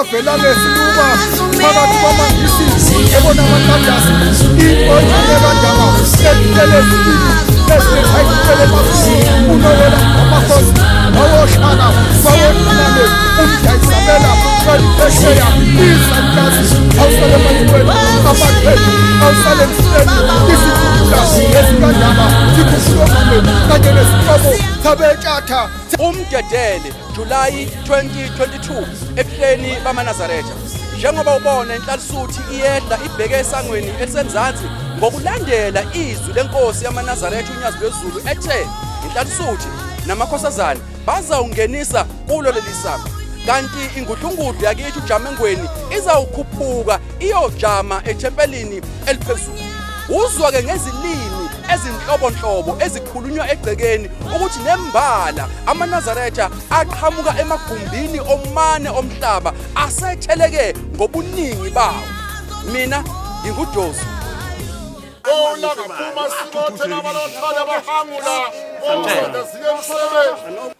abavela ngesiluba phakathi kwamangisi ebona amathandasi imbonyane kandaba etelezini esihayitele bafu unowela amakhosi bawohlala bawonane umdayisabela kalipesheya izantazi awusale manikwela abakheli awusale mseni izikhukhula ezikandaba zikuhlomame kanye nesikomo sabetshatha UMDEDELE July 2022 ebuhleni bamaNazaretha. Njengoba ubona inhlalisuthi iyedla ibheke esangweni elisenzansi ngokulandela izwi lenkosi yamaNazaretha uNyazi lwezulu ethe inhlalisuthi namakhosazana bazawungenisa kulo leli sango. Kanti ingudlungudlu yakithi uJamengweni izawukhuphuka iyojama ethempelini eliphezulu. Uzwa ke ngezilimi ezinhlobonhlobo ezikhulunywa egcekeni ukuthi nembala amaNazaretha aqhamuka emagumbini omane omhlaba asetheleke ngobuningi bawo. Mina nginguJosi. Ola ngaphuma sibothe nabalothala bahangula bonke ziyemsebenzi.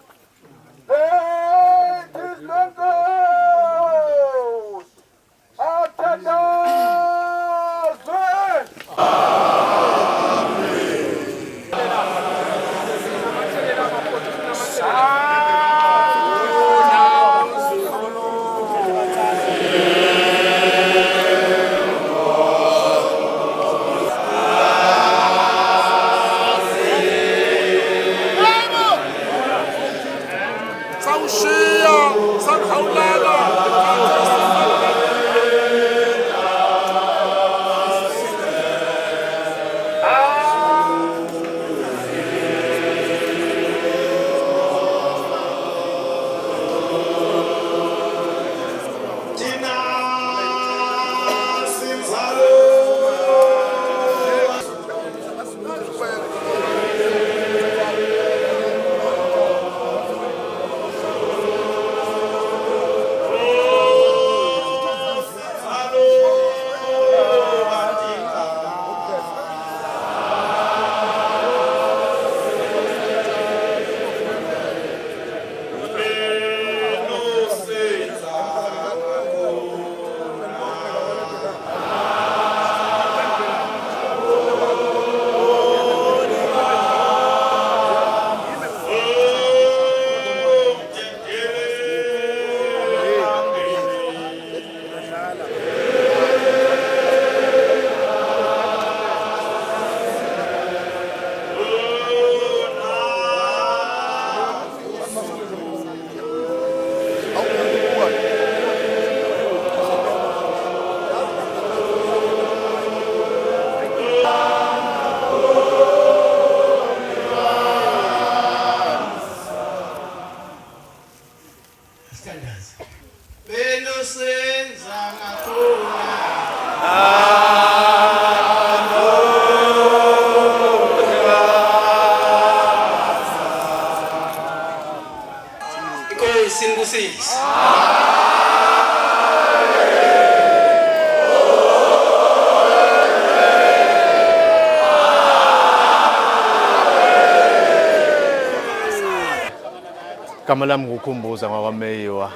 Igama lami nguKhumbuza ngakwaMeyiwa.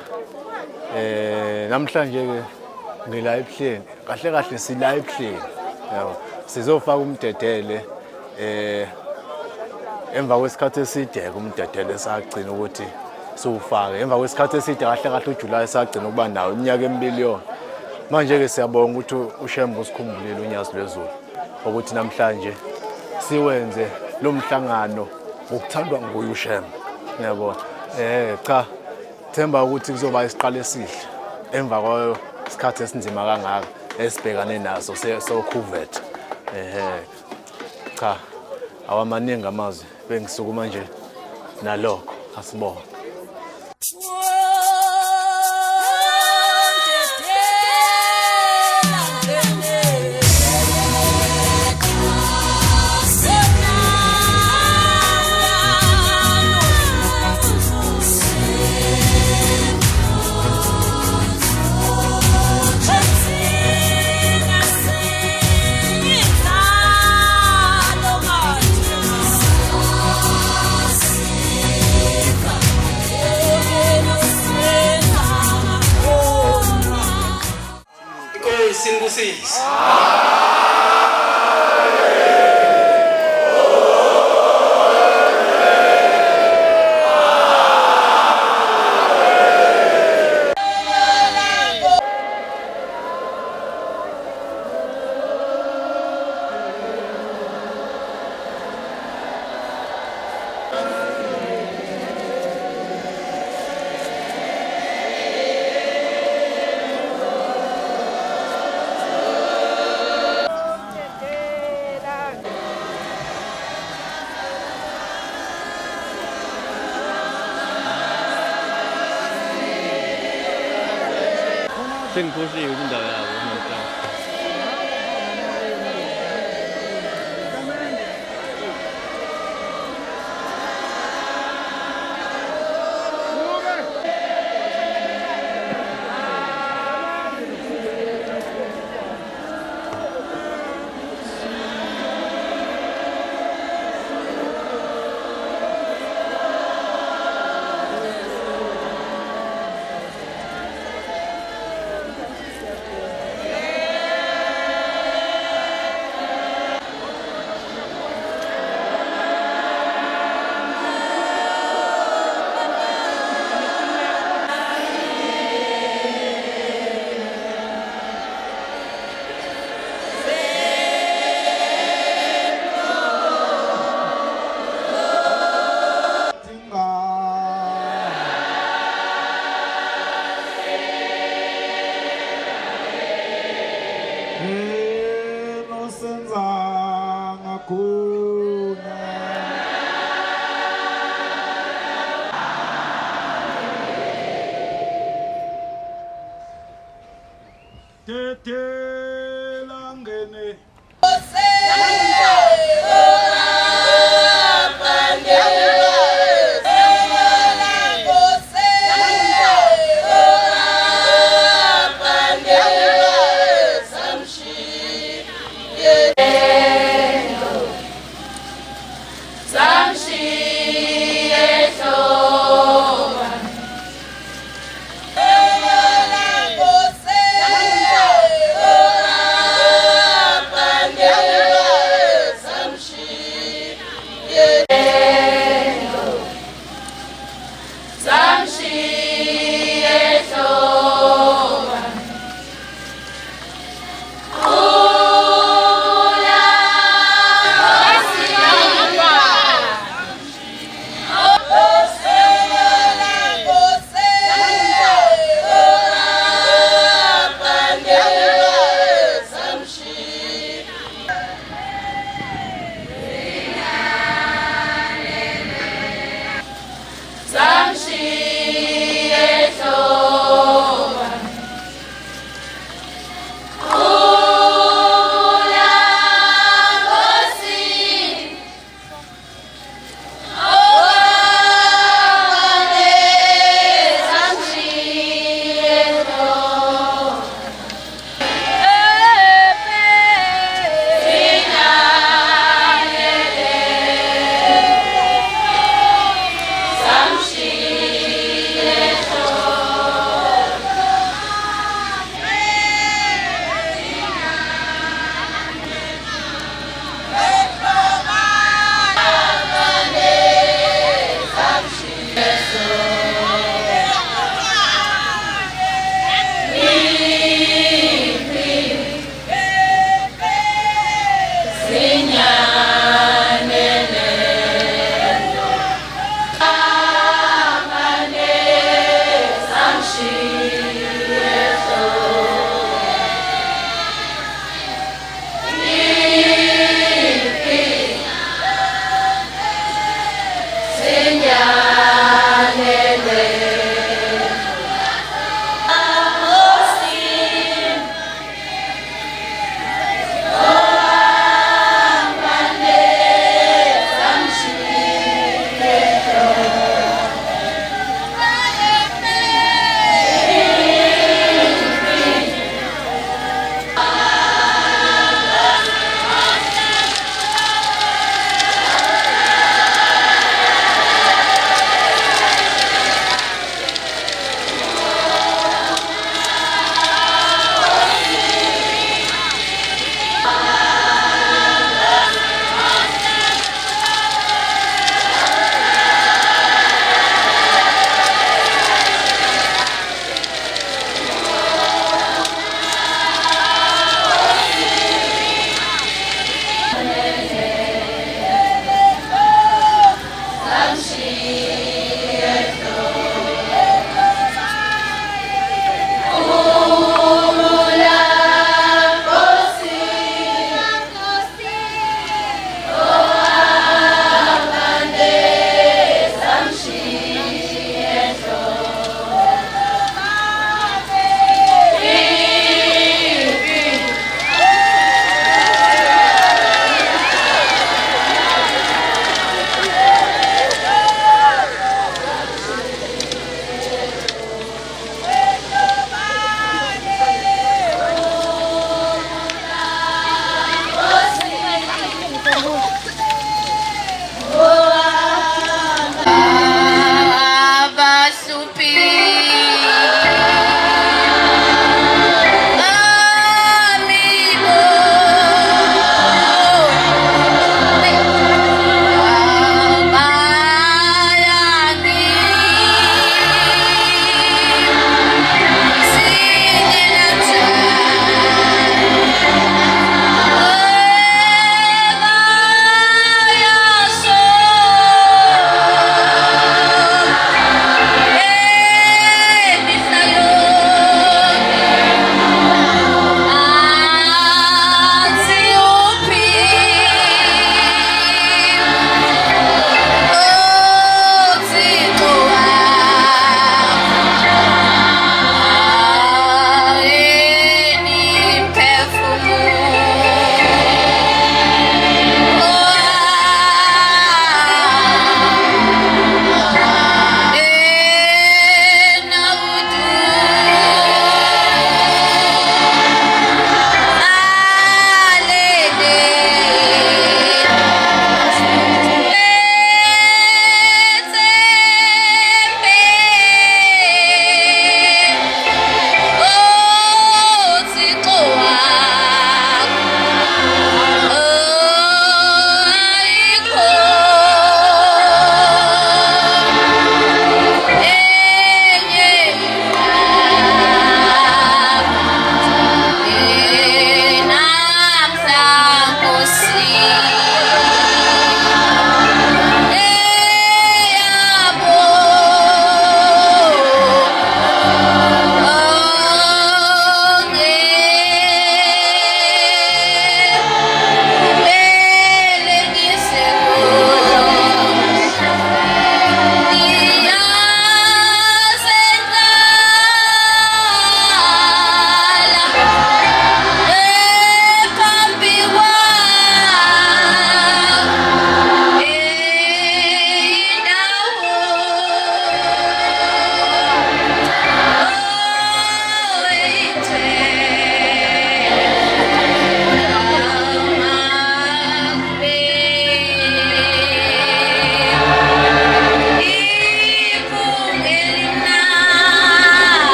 Namhlanje ke ngila ebuhleni. Kahle kahle sila ebuhleni. Yabo. Sizofaka uMDEDELE emva kwesikhathi eside uMDEDELE sagcina ukuthi siwufake. Emva kwesikhathi eside kahle kahle uJuly sagcina ukuba nawo iminyaka emiliyoni. Manje ke siyabonga ukuthi uShembe usikhumbulile uNyazi lwezulu ukuthi namhlanje siwenze lo mhlangano ngokuthandwa nguye uShembe. Yabo. Cha themba ukuthi kuzoba isiqalo esihle emva kwayo isikhathi esinzima kangaka esibhekane naso so-COVID. Cha awamaningi amazwi bengisukuma nje nalokho asibona. inkosi inkosi.这不是有领导呀，我们这。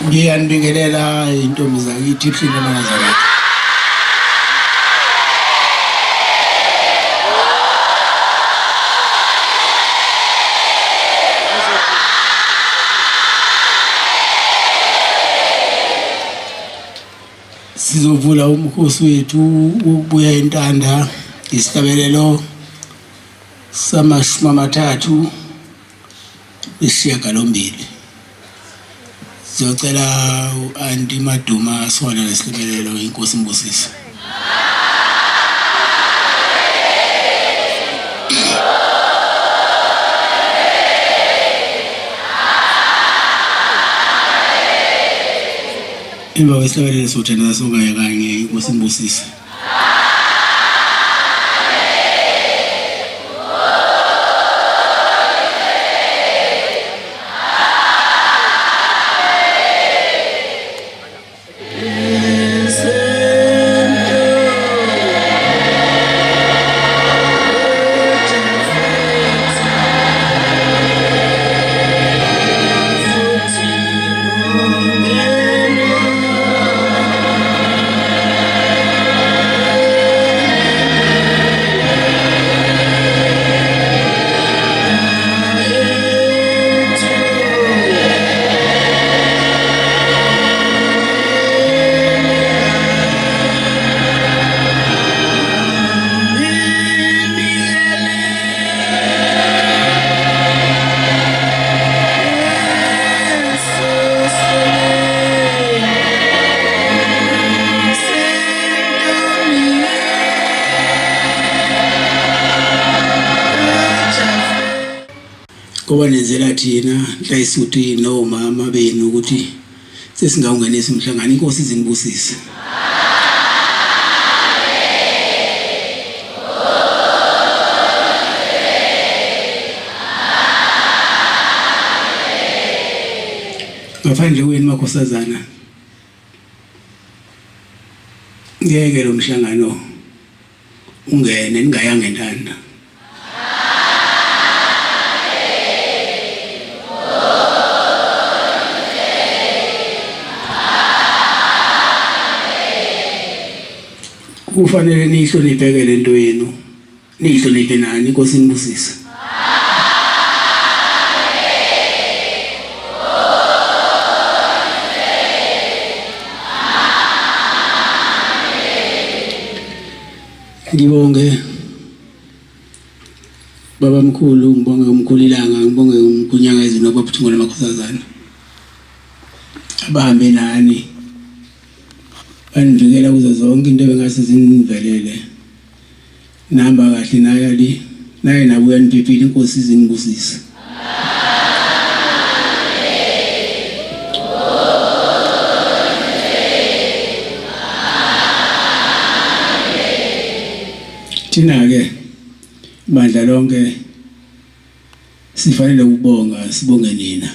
Ngiyanibingelela intombi zakithi ephinde eManazaretha. Sizovula umkhosi wethu wokubuya eNtanda isihlabelelo samashumi amathathu nesishiyagalombili. Sizocela u-Anti Maduma asona lesihlabelelo inkosi Mbusisi. Emva kwesihlabelelo sothanda sonke kanye inkosi Mbusisi. Ngoba nenzela thina hlayisuthi nomama benu ukuthi sesingawungenisa umhlangano inkosi izinibusise. Ngaphandle kwenu makhosazana ngeke lo mhlangano ungene ningayanga eNtanda. Kufanele nihloniphe lento yenu, nihloniphe nani inkosi inibusise. Ngibonge baba mkhulu, ngibonge umkhulilanga, ngibonge umkunyangezi nobaphuthumo lamakhosazana abahambe nani banivikela kuzo zonke into ebengase zinivelele. Namba kahle naye nabuya niphephile inkosi izinibusise. Thina ke bandla lonke sifanele ukubonga, sibonge nina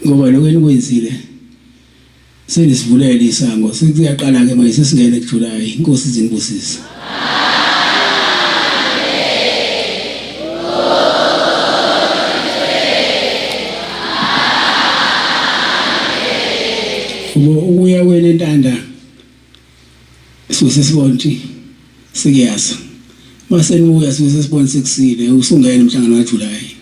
ngoba lokho enikwenzile senisivulela isango. Sekuyaqala ke manje sesingene kuJuly inkosi izinibusise. Ukuya kwenu eNtanda sesibona ukuthi sikuyasa. Mase nibuya sesibona sekusile usungena emhlangano kaJuly.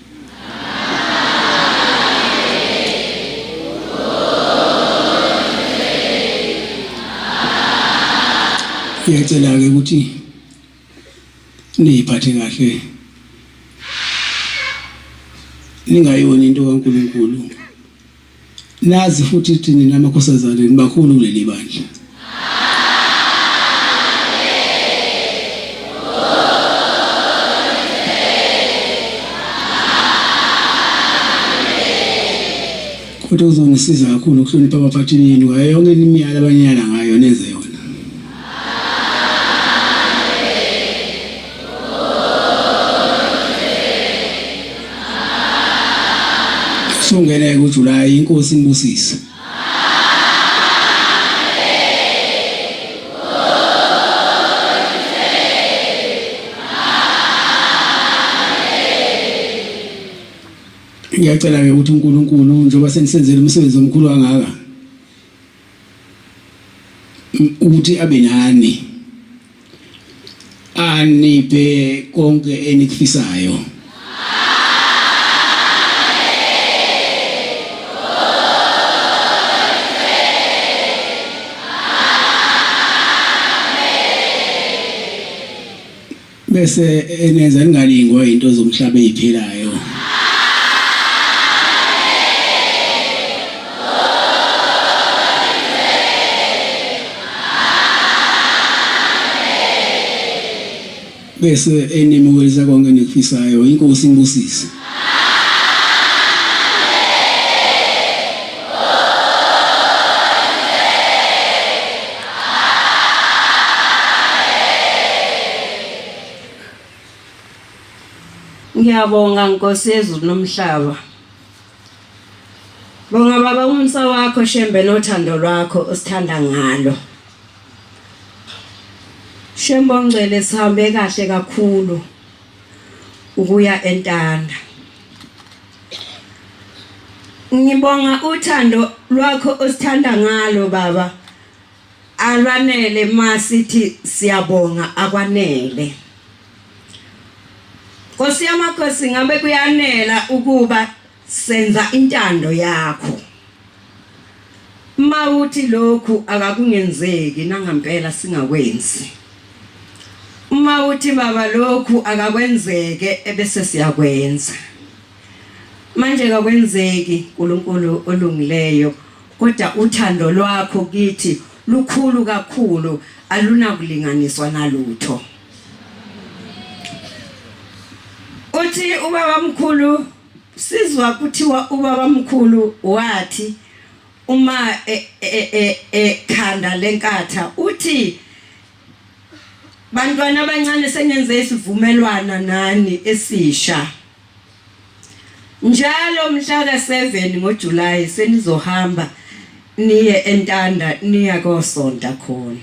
Ngiyacela ke ukuthi niyiphathe kahle, ningayoni into kaNkulunkulu. Nazi futhi thina namakhosazana nibakhulu kuleli bandla. Kodwa uzongisiza kakhulu ukuhlonipha abaphathini yenu ngayo yonke imiyalo abanyala ngayo nenze yona. Sungene kuJuly inkosi inibusise. ngiyacela ke ukuthi uNkulunkulu njengoba senisenzele umsebenzi omkhulu kangaka ukuthi abe nani aniphe konke enikufisayo bese eneza ningalingwa into zomhlaba eziphilayo bese enemukeliza konke enikufisayo inkosi inibusise Ngiyabonga Nkosi yezulu nomhlaba. Bonga baba umsa wakho Shembe nothando lwakho osithanda ngalo. Shembe ongcwele sihambe kahle kakhulu ukuya eNtanda. Ngibonga uthando lwakho osithanda ngalo baba. Alwanele masithi siyabonga akwanele. Nkosi yamakhosi ngabe kuyanela ukuba senza intando yakho. Mawuthi lokhu akakungenzeki nangampela singakwenzi. Mawuthi baba lokhu akakwenzeke ebese siyakwenza. Manje kakwenzeki uNkulunkulu olungileyo kodwa uthando lwakho kithi lukhulu kakhulu alunakulinganiswa nalutho. Uthi ubaba mkhulu sizwa kuthiwa ubaba mkhulu wathi uma khanda lenkatha uthi bantwana abancane sengenze isivumelwana nani esisha njalo mhla ka7 ngoJuly senizohamba niye eNtanda niya koSonta khona.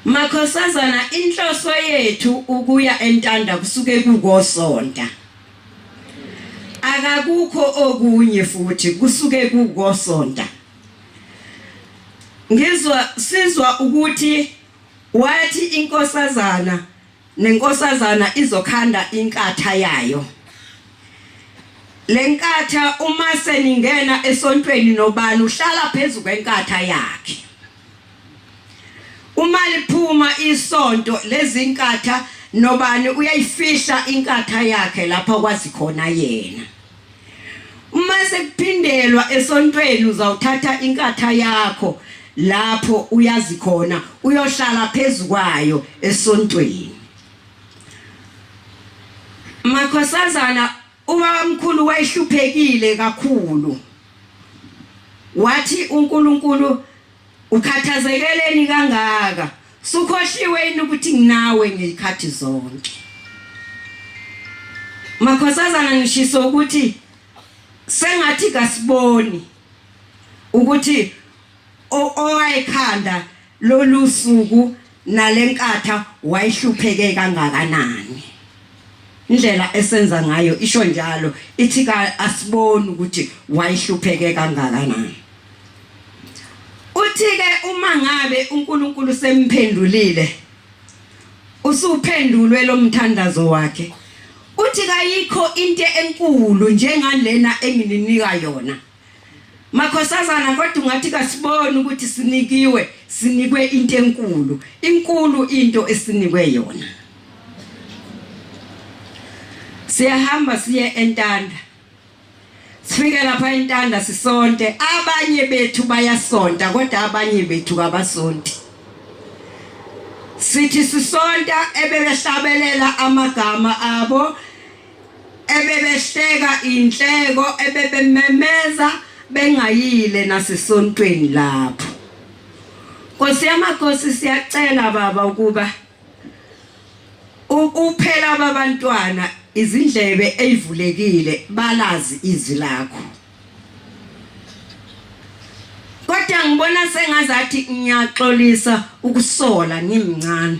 Makhosazana inhloso yethu ukuya eNtanda kusuke kuKosonta. Akakukho okunye futhi kusuke kuKosonta. Sizwa ukuthi wathi inkosazana nenkosazana izokhanda inkatha yayo. Lenkatha uma seningena esontweni nobani uhlala phezulu kwenkatha yakhe. Uma liphuma isonto lezinkatha nobani uyayifihla inkatha yakhe lapha kwazi khona yena. Uma sekuphindelwa esontweni uzawuthatha inkatha yakho lapho uyazi khona uyohlala phezulu kwayo esontweni. Makhosazana ubaba mkhulu wayehluphekile kakhulu. Wathi uNkulunkulu ukhathazekeleni kangaka sukhohliwe ukuthi nginawe ngezikhathi zonke. Makhosazana ngishiso ukuthi sengathi kasiboni ukuthi owayekhanda lolusuku nalenkatha wayehlupheke kangakanani. Indlela esenza ngayo isho njalo ithi asiboni ukuthi wayehlupheke kangakanani. Uthi ke uma ngabe uNkulunkulu semphendulile usuphendulwe lo mthandazo wakhe uthi kayikho into enkulu njengalena engininika yona. Makhosazana kodwa ungathi kasiboni ukuthi sinikwe into enkulu. Inkulu into esinikwe yona. Siyahamba siye eNtanda. Sifike lapha eNtanda sisonte. Abanye bethu bayasonta kodwa abanye bethu kabasonti. Sithi sisonta ebebehlabelela amagama abo, ebebehleka inhleko, ebebememeza bengayile nasesontweni lapho. Nkosi yamakhosi siyacela baba ukuba uphela babantwana izindlebe ezivulekile balazi izwi lakho. Kodwa ngibona sengazathi ngiyaxolisa ukusola ngimncane.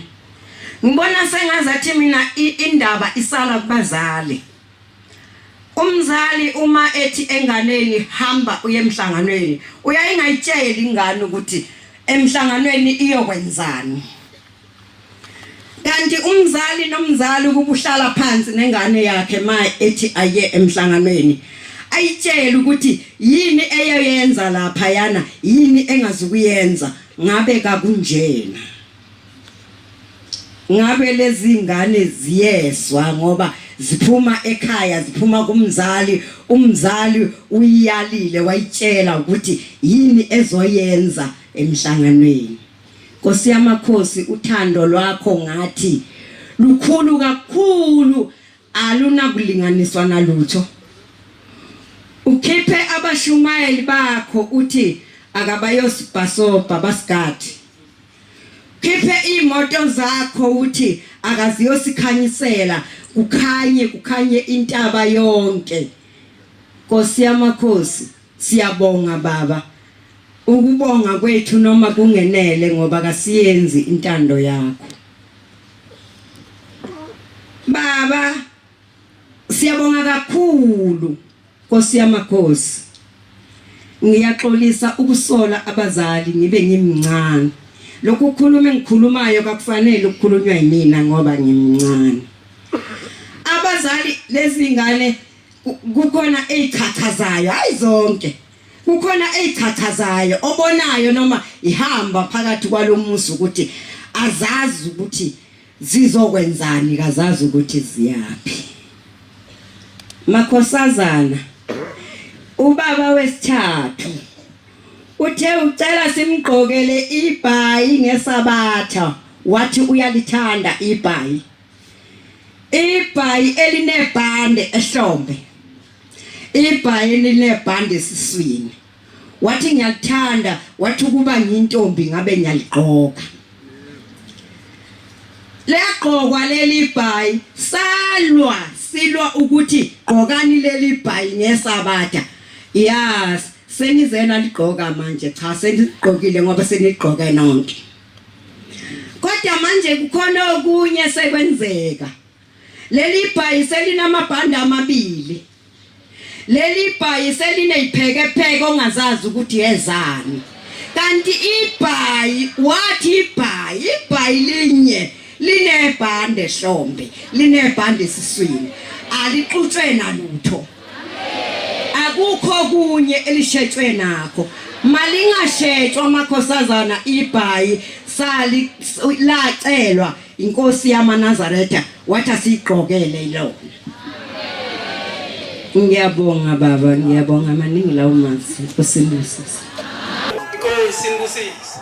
Ngibona sengazathi mina indaba isala kubazali. Umzali uma ethi enganeni hamba uye emhlanganweni uyayingayitsheli ingane ukuthi emhlanganweni iyokwenzani. Kanti umzali nomzali ukubuhlala phansi nengane yakhe ethi aye emhlanganweni ayitshela ukuthi yini eyoyenza lapha yana yini engazukuyenza ngabe kakunjena. Ngabe lezi ngane ziyeswa ngoba ziphuma ekhaya ziphuma kumzali, umzali uyalile wayitshela ukuthi yini ezoyenza emhlanganweni. Nkosi yamakhosi, uthando lwakho ngathi lukhulu kakhulu alunakulinganiswa nalutho. Ukhiphe abashumayeli bakho uthi akabayosibhasobha basigadi. Khiphe imoto zakho uthi akaziyosikhanyisela kukhanye intaba yonke. Nkosi yamakhosi, siyabonga baba. Ukubonga kwethu noma kungenele ngoba kasiyenzi intando yakho. Baba, siyabonga kakhulu. Nkosi yamakhosi, ngiyaxolisa ukusola abazali ngibe ngimncane. Lokhu ukukhuluma engikhulumayo kakufanele ukukhulunywa yimina ngoba ngimncane. Abazali lezi ngane kukhona ezichachazayo, hayi zonke. Kukhona ezichachazayo obonayo noma ihamba phakathi kwalomuzi ukuthi azazi ukuthi zizokwenzani, kazazi ukuthi ziyapi. Makhosazana, ubaba wesithathu uthe ucela simgqokele ibhayi ngesabatha, wathi uyalithanda ibhayi. Ibhayi elinebhande ehlombe, ibhayi elinebhande esiswini. Wathi ngiyalithanda, wathi ukuba ngiyintombi ngabe ngiyaligqoka. Legqokwa leli bhayi silwa ukuthi gqokani leli bhayi ngesabatha. Yes, senizena ligqoka manje, cha senigqokile ngoba senigqoka nonke. Kodwa manje kukhona okunye sekwenzeka. Leli bhayi selinamabhande amabili. Leli bhayi selineyiphekepheke ongazazi ukuthi yezani. Kanti ibhayi wathi ibhayi linye linebhande ehlombe, linebhande esiswini, alixutshwe nalutho. Akukho kunye elishetshwe nakho. Malingashetshwa makhosazana ibhayi lacelwa inkosi yamaNazaretha wathi sigqokele lona. Ngiyabonga baba, ngiyabonga maningi lawo mazi. Nkosi imbusise. Nkosi imbusise.